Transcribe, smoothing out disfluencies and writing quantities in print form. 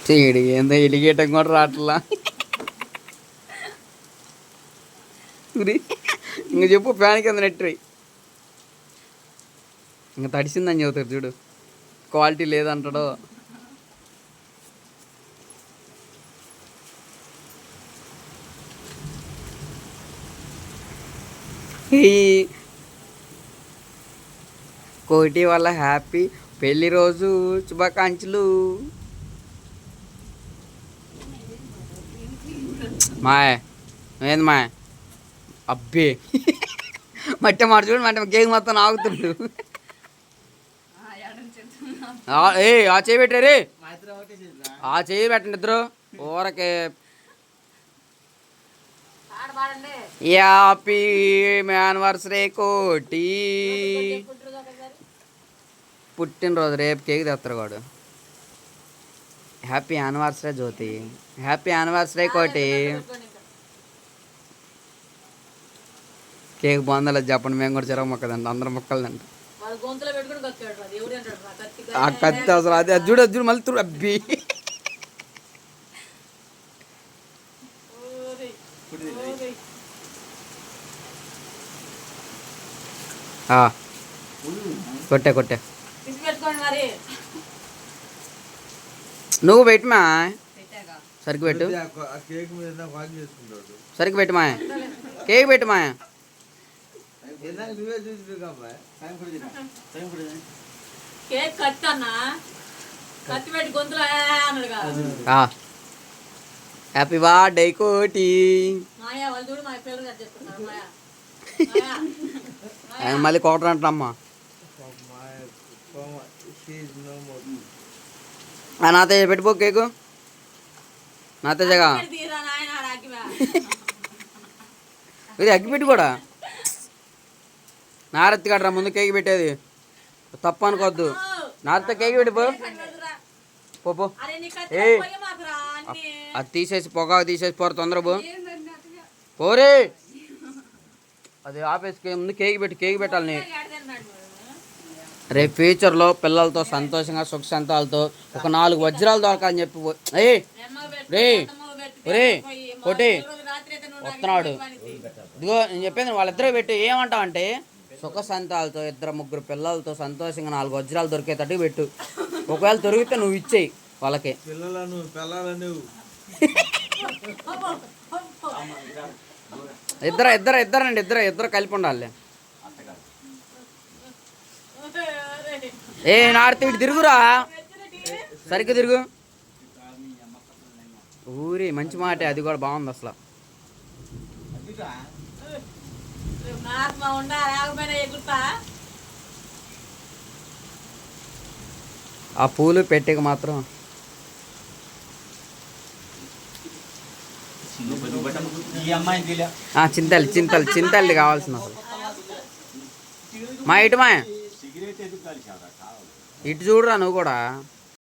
చేయడు ఏందో ఎలిగేయటం కూడా రావట్లా. ఇంక చెప్పు ఫ్యాన్ కింద నెట్టి ఇంక తడిసిందని చెబుతారు చూడు, క్వాలిటీ లేదంటాడు. కోటి వల్ల హ్యాపీ పెళ్లి రోజు శుభాకాంక్షలు. మాయ ఏంది మాయ అబ్బే మట్టి మాట చూడు, మట్టి కేక్ మొత్తం ఆగుతుండు. ఆ చేయి పెట్టారే, ఆ చేయి పెట్టండి ఇద్దరు ఊరకే. హ్యాపీ యానివర్సరీ కోటి. పుట్టినరోజు రేపు కేక్ తెస్తారు వాడు. హ్యాపీ యానివర్సరీ జ్యోతి, హ్యాపీ యానివర్సరీ కోటి. కేక్ బాగుందా చెప్పండి, మేము కూడా చెరవ మొక్కదండి, అందరం మొక్కలదండి. ఆ కత్తి అసలు అది అది చూడు, అది చూడు మళ్ళీ చూడు అబ్బి. కొట్టే కొట్టే నువ్వు పెట్టమా, సరికి పెట్టు, సరికి పెట్టమా, కేక్ పెట్టమా. హ్యాపీ బర్త్డే కోటి. మళ్ళీ కోటర్ అంటారమ్మా. నాతో పెట్టిపో కేకు, నాతో జగా ఇది అగ్గి పెట్టి కూడా నారత్తి కట్టరా ముందు కేక్ పెట్టేది, తప్పు అనుకోవద్దు. నారత్త కేక్ పెట్టిపో పో. ఏ అది తీసేసి పొగాకు తీసేసి పోరు తొందర పోరే, అది ఆపేసి ముందు కేక్ పెట్టి, కేక్ పెట్టాలి. రేపు ఫ్యూచర్లో పిల్లలతో సంతోషంగా సుఖ సంతాలతో ఒక 4 వజ్రాలు దొరకాలని చెప్పి రే ఒరే కొట్టి వస్తున్నాడు. ఇదిగో నేను చెప్పేది వాళ్ళిద్దరూ పెట్టి ఏమంటావు అంటే సుఖ సంతాలతో 2-3 పిల్లలతో సంతోషంగా 4 వజ్రాలు దొరికేటట్టు పెట్టు. ఒకవేళ దొరికితే నువ్వు ఇచ్చేయి వాళ్ళకి. ఇద్దరు కలిపి ఉండాలి. ఏ నాడితే ఇటు తిరుగురా, సరిగ్గా తిరుగు. ఊరి మంచి మాట, అది కూడా బాగుంది అసలు. ఆ పూలు పెట్టేకి మాత్రం చింతల్లి కావాల్సిన అసలు. మా ఇటు చూడురా నువ్వు కూడా.